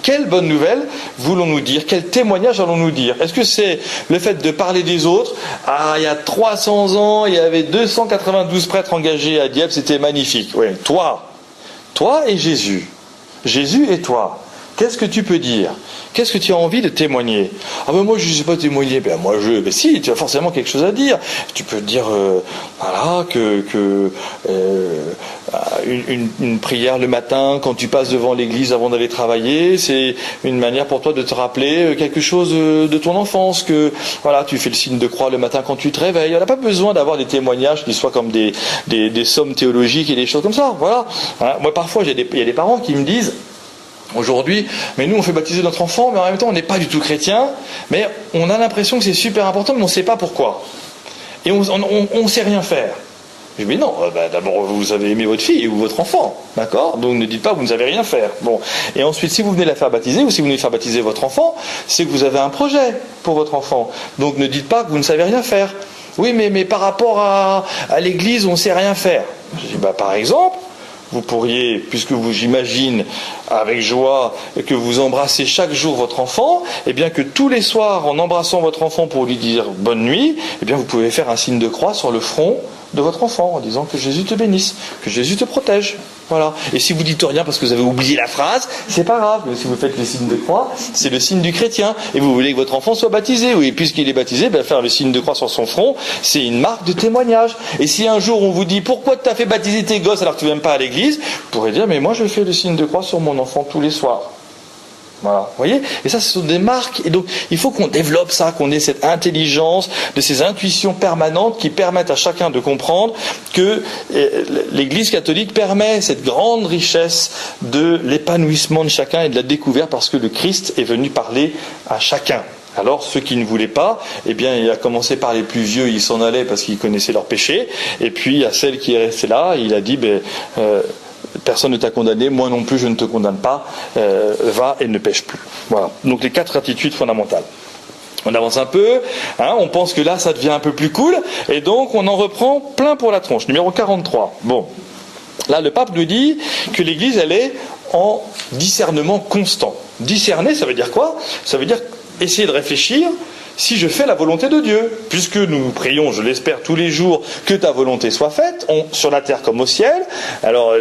Quelle bonne nouvelle voulons-nous dire? Quel témoignage allons-nous dire? Est-ce que c'est le fait de parler des autres? Ah, il y a 300 ans, il y avait 292 prêtres engagés à Dieppe, c'était magnifique. Oui, toi et Jésus. Jésus et toi. Qu'est-ce que tu peux dire? Qu'est-ce que tu as envie de témoigner? Ah ben moi je ne sais pas témoigner. Ben si, tu as forcément quelque chose à dire. Tu peux dire voilà une prière le matin quand tu passes devant l'église avant d'aller travailler, c'est une manière pour toi de te rappeler quelque chose de ton enfance, que voilà, tu fais le signe de croix le matin quand tu te réveilles. On n'a pas besoin d'avoir des témoignages qui soient comme des sommes théologiques et des choses comme ça. Voilà. Hein, moi parfois il y a des parents qui me disent aujourd'hui, mais nous on fait baptiser notre enfant, mais en même temps on n'est pas du tout chrétien, mais on a l'impression que c'est super important, mais on ne sait pas pourquoi. Et on ne sait rien faire. Je dis mais non, d'abord vous avez aimé votre fille ou votre enfant, d'accord? Donc ne dites pas que vous ne savez rien faire. Bon. Et ensuite, si vous venez la faire baptiser, ou si vous venez faire baptiser votre enfant, c'est que vous avez un projet pour votre enfant. Donc ne dites pas que vous ne savez rien faire. Oui, mais par rapport à l'église, on ne sait rien faire. Je dis par exemple, vous pourriez, puisque j'imagine avec joie que vous embrassez chaque jour votre enfant, et bien que tous les soirs, en embrassant votre enfant pour lui dire bonne nuit, et bien vous pouvez faire un signe de croix sur le front de votre enfant en disant que Jésus te bénisse, que Jésus te protège. Voilà. Et si vous dites rien parce que vous avez oublié la phrase, c'est pas grave. Mais si vous faites le signe de croix, c'est le signe du chrétien. Et vous voulez que votre enfant soit baptisé. Oui, puisqu'il est baptisé, faire le signe de croix sur son front, c'est une marque de témoignage. Et si un jour on vous dit pourquoi tu as fait baptiser tes gosses alors que tu ne viens pas à l'église, vous pourrez dire mais moi je fais le signe de croix sur mon enfant tous les soirs. Voilà, vous voyez? Et ça, ce sont des marques. Et donc, il faut qu'on développe ça, qu'on ait cette intelligence, de ces intuitions permanentes qui permettent à chacun de comprendre que l'Église catholique permet cette grande richesse de l'épanouissement de chacun et de la découverte parce que le Christ est venu parler à chacun. Alors, ceux qui ne voulaient pas, eh bien, il a commencé par les plus vieux, ils s'en allaient parce qu'ils connaissaient leurs péchés. Et puis, à celle qui est restée là, il a dit, personne ne t'a condamné, moi non plus je ne te condamne pas, va et ne pêche plus. Voilà. Donc les 4 attitudes fondamentales. On avance un peu, on pense que là ça devient un peu plus cool, et donc on en reprend plein pour la tronche. Numéro 43. Bon, là le pape nous dit que l'Église elle est en discernement constant. Discerner, ça veut dire quoi? Ça veut dire essayer de réfléchir. Si je fais la volonté de Dieu, puisque nous prions, je l'espère, tous les jours, que ta volonté soit faite, sur la terre comme au ciel. Alors,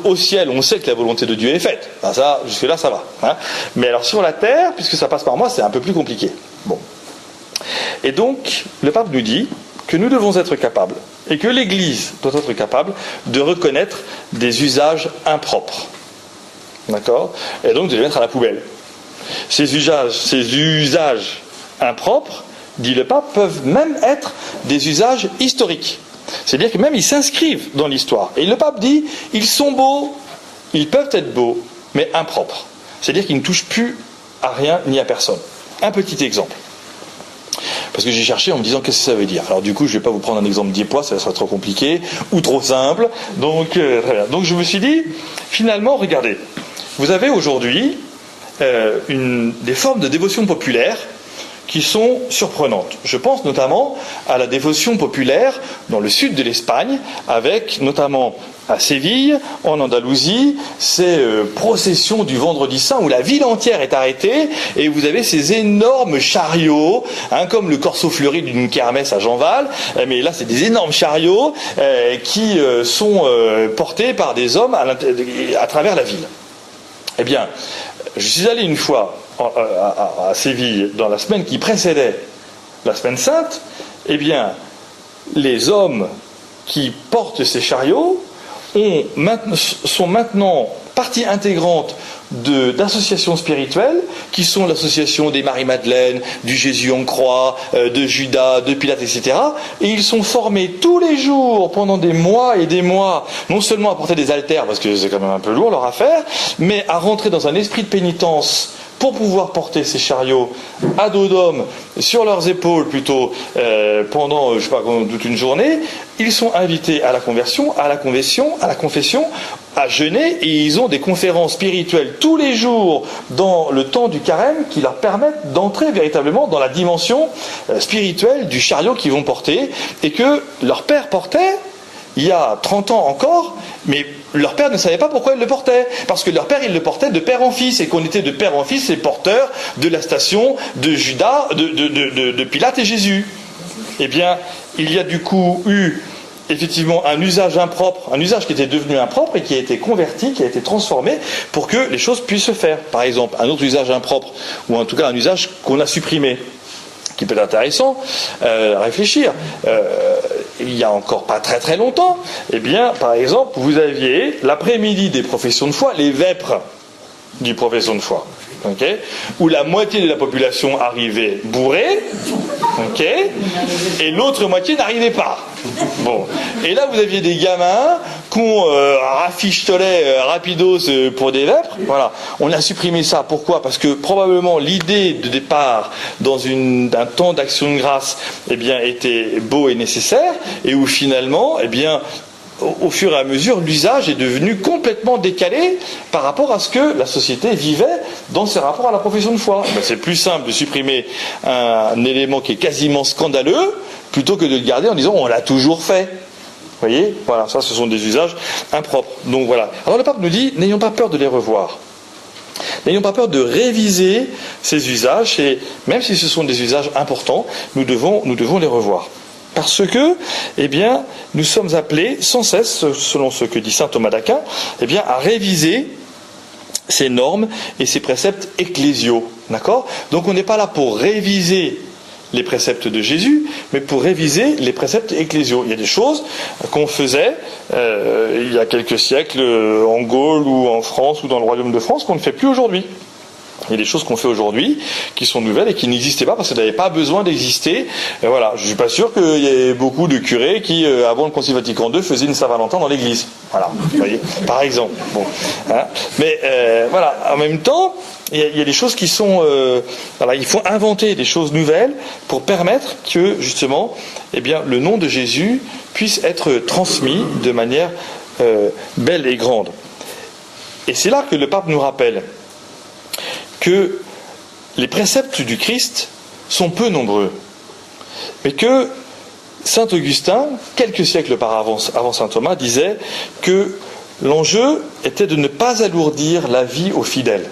au ciel, on sait que la volonté de Dieu est faite. Ben ça, jusque-là, ça va. Mais alors, sur la terre, puisque ça passe par moi, c'est un peu plus compliqué. Bon. Et donc, le pape nous dit que nous devons être capables, et que l'Église doit être capable de reconnaître des usages impropres. D'accord? Et donc, de les mettre à la poubelle. Ces usages impropres, dit le pape, peuvent même être des usages historiques. C'est-à-dire que même ils s'inscrivent dans l'histoire. Et le pape dit, ils sont beaux, ils peuvent être beaux, mais impropres. C'est-à-dire qu'ils ne touchent plus à rien ni à personne. Un petit exemple. Parce que j'ai cherché en me disant qu'est-ce que ça veut dire. Alors du coup, je ne vais pas vous prendre un exemple diépois, ça serait trop compliqué, ou trop simple. Donc je me suis dit, finalement, regardez, vous avez aujourd'hui des formes de dévotion populaire qui sont surprenantes. Je pense notamment à la dévotion populaire dans le sud de l'Espagne, avec notamment à Séville, en Andalousie, ces processions du Vendredi Saint où la ville entière est arrêtée et vous avez ces énormes chariots, comme le corso fleuri d'une kermesse à Jeanval, mais là c'est des énormes chariots qui sont portés par des hommes à travers la ville. Eh bien, je suis allé une fois à Séville dans la semaine qui précédait la semaine sainte. Eh bien, les hommes qui portent ces chariots sont maintenant partie intégrante d'associations spirituelles qui sont l'association des Marie-Madeleine, du Jésus en croix, de Judas, de Pilate, etc. Et ils sont formés tous les jours pendant des mois et des mois, non seulement à porter des haltères, parce que c'est quand même un peu lourd leur affaire, mais à rentrer dans un esprit de pénitence pour pouvoir porter ces chariots à dos d'homme, sur leurs épaules plutôt, pendant, je sais pas, toute une journée, ils sont invités à la conversion, à la confession, à jeûner, et ils ont des conférences spirituelles tous les jours dans le temps du carême qui leur permettent d'entrer véritablement dans la dimension spirituelle du chariot qu'ils vont porter, et que leur père portait il y a 30 ans encore, mais leur père ne savait pas pourquoi il le portait. Parce que leur père, il le portait de père en fils, et qu'on était de père en fils les porteurs de la station de Judas, de Pilate et Jésus. Eh bien, il y a du coup eu effectivement un usage impropre, un usage qui était devenu impropre et qui a été converti, qui a été transformé pour que les choses puissent se faire. Par exemple, un autre usage impropre, ou en tout cas un usage qu'on a supprimé, qui peut être intéressant à réfléchir. Il y a encore pas très très longtemps, eh bien, par exemple, vous aviez l'après-midi des professions de foi, les vêpres du profession de foi, où la moitié de la population arrivait bourrée, et l'autre moitié n'arrivait pas. Bon. Et là, vous aviez des gamins qu'on rafistolait rapidos pour des vêpres. Voilà. On a supprimé ça. Pourquoi ? Parce que probablement l'idée de départ dans un temps d'action de grâce, eh bien, était beau et nécessaire, et où finalement, eh bien, au fur et à mesure, l'usage est devenu complètement décalé par rapport à ce que la société vivait dans ses rapports à la profession de foi. Ben, c'est plus simple de supprimer un élément qui est quasiment scandaleux plutôt que de le garder en disant on l'a toujours fait. Vous voyez ? Voilà, ça ce sont des usages impropres. Donc voilà. Alors le pape nous dit, n'ayons pas peur de les revoir. N'ayons pas peur de réviser ces usages, et même si ce sont des usages importants, nous devons les revoir. Parce que, eh bien, nous sommes appelés sans cesse, selon ce que dit saint Thomas d'Aquin, eh bien, à réviser ces normes et ces préceptes ecclésiaux. D'accord ? Donc on n'est pas là pour réviser les préceptes de Jésus, mais pour réviser les préceptes ecclésiaux. Il y a des choses qu'on faisait il y a quelques siècles en Gaule ou en France ou dans le royaume de France qu'on ne fait plus aujourd'hui. Il y a des choses qu'on fait aujourd'hui qui sont nouvelles et qui n'existaient pas parce qu'elles n'avaient pas besoin d'exister. Et voilà, je ne suis pas sûr qu'il y ait beaucoup de curés qui, avant le Concile Vatican II, faisaient une Saint-Valentin dans l'église. Voilà, vous voyez, par exemple. Bon, hein. Mais voilà, en même temps, il y a des choses qui sont... voilà, il faut inventer des choses nouvelles pour permettre que, justement, eh bien, le nom de Jésus puisse être transmis de manière belle et grande. Et c'est là que le pape nous rappelle que les préceptes du Christ sont peu nombreux, mais que saint Augustin, quelques siècles avant saint Thomas, disait que l'enjeu était de ne pas alourdir la vie aux fidèles.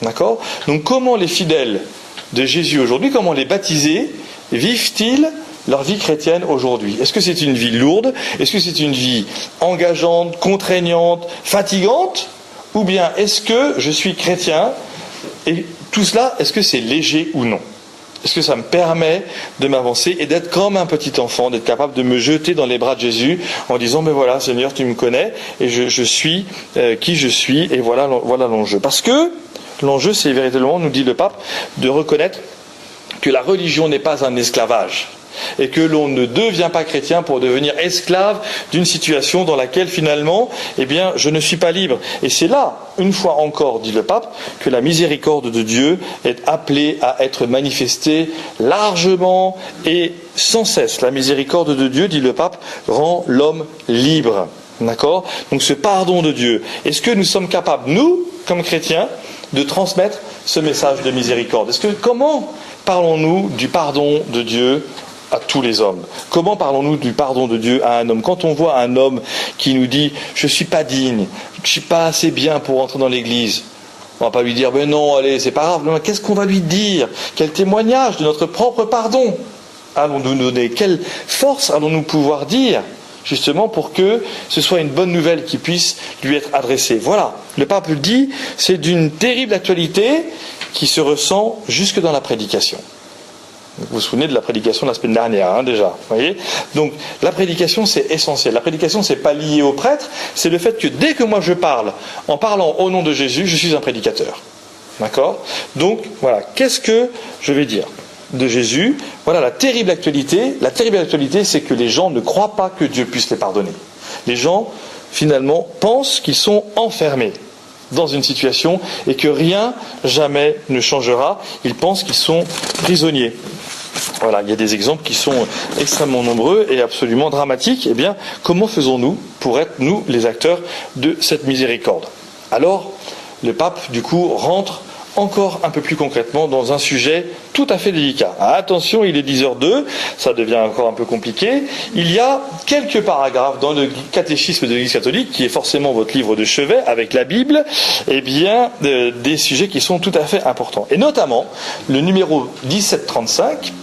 D'accord ? Donc comment les fidèles de Jésus aujourd'hui, comment les baptisés, vivent-ils leur vie chrétienne aujourd'hui ? Est-ce que c'est une vie lourde ? Est-ce que c'est une vie engageante, contraignante, fatigante ? Ou bien est-ce que je suis chrétien ? Et tout cela, est-ce que c'est léger ou non ? Est-ce que ça me permet de m'avancer et d'être comme un petit enfant, d'être capable de me jeter dans les bras de Jésus en disant, mais voilà, Seigneur, tu me connais et je suis qui je suis, et voilà l'enjeu. Parce que l'enjeu, c'est véritablement, nous dit le pape, de reconnaître que la religion n'est pas un esclavage. Et que l'on ne devient pas chrétien pour devenir esclave d'une situation dans laquelle finalement, eh bien, je ne suis pas libre. Et c'est là, une fois encore, dit le pape, que la miséricorde de Dieu est appelée à être manifestée largement et sans cesse. La miséricorde de Dieu, dit le pape, rend l'homme libre. D'accord ? Donc ce pardon de Dieu. Est-ce que nous sommes capables, nous, comme chrétiens, de transmettre ce message de miséricorde ? Comment parlons-nous du pardon de Dieu à tous les hommes ? Comment parlons-nous du pardon de Dieu à un homme ? Quand on voit un homme qui nous dit « je ne suis pas digne, je ne suis pas assez bien pour entrer dans l'église », on ne va pas lui dire « ben non, allez, c'est pas grave ». Qu'est-ce qu'on va lui dire ? Quel témoignage de notre propre pardon allons-nous donner ? Quelle force allons-nous pouvoir dire justement pour que ce soit une bonne nouvelle qui puisse lui être adressée ? Voilà, le pape le dit, c'est d'une terrible actualité qui se ressent jusque dans la prédication. Vous vous souvenez de la prédication de la semaine dernière, déjà, voyez ? Donc, la prédication, c'est essentiel. La prédication, c'est pas lié au prêtre, c'est le fait que dès que moi je parle, en parlant au nom de Jésus, je suis un prédicateur. D'accord ? Donc, voilà, qu'est-ce que je vais dire de Jésus ? Voilà la terrible actualité. La terrible actualité, c'est que les gens ne croient pas que Dieu puisse les pardonner. Les gens, finalement, pensent qu'ils sont enfermés. dans une situation et que rien, jamais ne changera. Ils pensent qu'ils sont prisonniers. Voilà, il y a des exemples qui sont extrêmement nombreux et absolument dramatiques. Eh bien, comment faisons-nous pour être, nous, les acteurs de cette miséricorde? Alors, le pape, du coup, rentre encore un peu plus concrètement dans un sujet tout à fait délicat. Attention, il est 10h02, ça devient encore un peu compliqué. Il y a quelques paragraphes dans le catéchisme de l'Église catholique, qui est forcément votre livre de chevet avec la Bible, eh bien, des sujets qui sont tout à fait importants. Et notamment, le numéro 1735,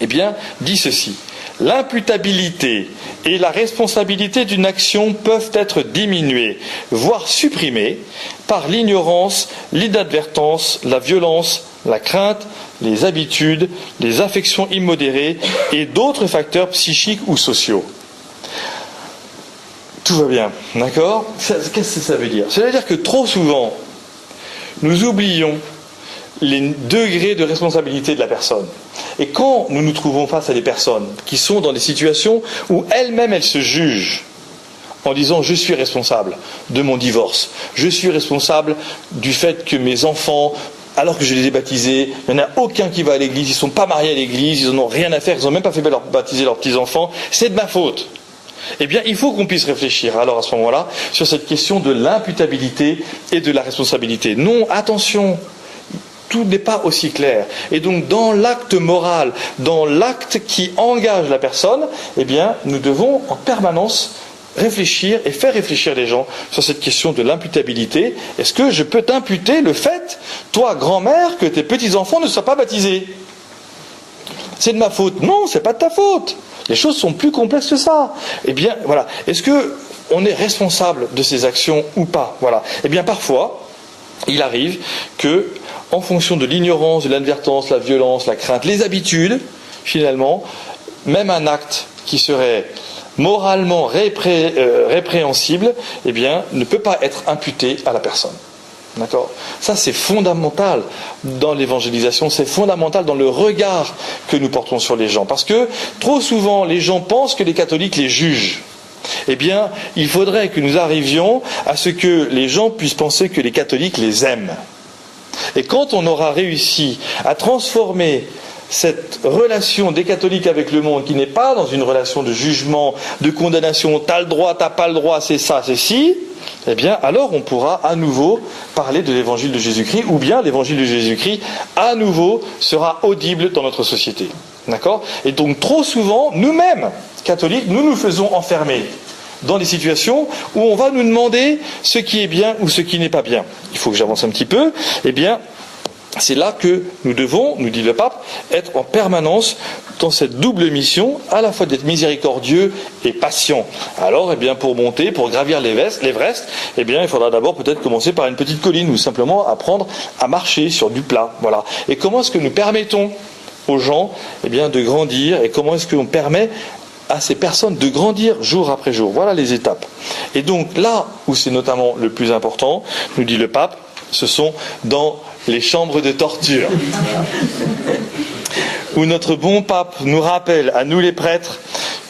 eh bien, dit ceci. L'imputabilité et la responsabilité d'une action peuvent être diminuées, voire supprimées, par l'ignorance, l'inadvertance, la violence, la crainte, les habitudes, les affections immodérées et d'autres facteurs psychiques ou sociaux. Tout va bien, d'accord ? Qu'est-ce que ça veut dire ? C'est-à-dire que trop souvent, nous oublions les degrés de responsabilité de la personne. Et quand nous nous trouvons face à des personnes qui sont dans des situations où elles-mêmes se jugent en disant « je suis responsable de mon divorce, je suis responsable du fait que mes enfants, alors que je les ai baptisés, il n'y en a aucun qui va à l'église, ils ne sont pas mariés à l'église, ils n'en ont rien à faire, ils n'ont même pas fait baptiser leurs petits-enfants, c'est de ma faute ». Eh bien, il faut qu'on puisse réfléchir, alors à ce moment-là, sur cette question de l'imputabilité et de la responsabilité. Non, attention, tout n'est pas aussi clair. Et donc, dans l'acte moral, dans l'acte qui engage la personne, eh bien, nous devons en permanence réfléchir et faire réfléchir les gens sur cette question de l'imputabilité. Est-ce que je peux t'imputer le fait, toi, grand-mère, que tes petits-enfants ne soient pas baptisés ? C'est de ma faute. Non, c'est pas de ta faute. Les choses sont plus complexes que ça. Eh bien, voilà. Est-ce que on est responsable de ces actions ou pas ? Voilà. Eh bien, parfois, il arrive que, en fonction de l'ignorance, de l'inadvertance, la violence, la crainte, les habitudes, finalement, même un acte qui serait moralement répréhensible, eh bien, ne peut pas être imputé à la personne. D'accord ? Ça, c'est fondamental dans l'évangélisation, c'est fondamental dans le regard que nous portons sur les gens. Parce que, trop souvent, les gens pensent que les catholiques les jugent. Eh bien, il faudrait que nous arrivions à ce que les gens puissent penser que les catholiques les aiment. Et quand on aura réussi à transformer cette relation des catholiques avec le monde, qui n'est pas dans une relation de jugement, de condamnation, t'as le droit, t'as pas le droit, c'est ça, c'est ci, eh bien, alors on pourra à nouveau parler de l'évangile de Jésus-Christ, ou bien l'évangile de Jésus-Christ, à nouveau, sera audible dans notre société. D'accord ? Et donc, trop souvent, nous-mêmes, catholiques, nous nous faisons enfermer dans des situations où on va nous demander ce qui est bien ou ce qui n'est pas bien. Il faut que j'avance un petit peu. Eh bien, c'est là que nous devons, nous dit le pape, être en permanence dans cette double mission, à la fois d'être miséricordieux et patient. Alors, eh bien, pour monter, pour gravir l'Everest, eh bien, il faudra d'abord peut-être commencer par une petite colline ou simplement apprendre à marcher sur du plat. Voilà. Et comment est-ce que nous permettons aux gens, eh bien, de grandir, et comment est-ce qu'on permet à ces personnes de grandir jour après jour. Voilà les étapes. Et donc là où c'est notamment le plus important, nous dit le pape, ce sont dans les chambres de torture. Où notre bon pape nous rappelle, à nous les prêtres,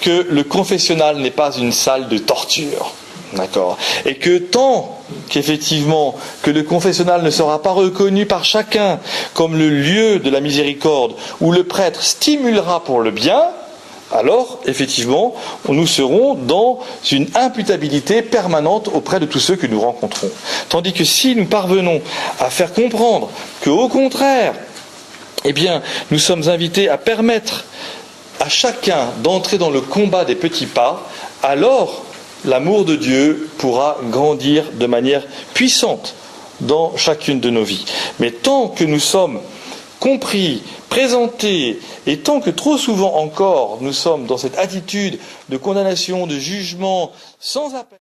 que le confessionnal n'est pas une salle de torture. D'accord. Et que tant qu'effectivement que le confessionnal ne sera pas reconnu par chacun comme le lieu de la miséricorde où le prêtre stimulera pour le bien, alors, effectivement, nous serons dans une imputabilité permanente auprès de tous ceux que nous rencontrons. Tandis que si nous parvenons à faire comprendre qu'au contraire, eh bien, nous sommes invités à permettre à chacun d'entrer dans le combat des petits pas, alors l'amour de Dieu pourra grandir de manière puissante dans chacune de nos vies. Mais tant que nous sommes compris, présentés, et tant que trop souvent encore nous sommes dans cette attitude de condamnation, de jugement, sans appel.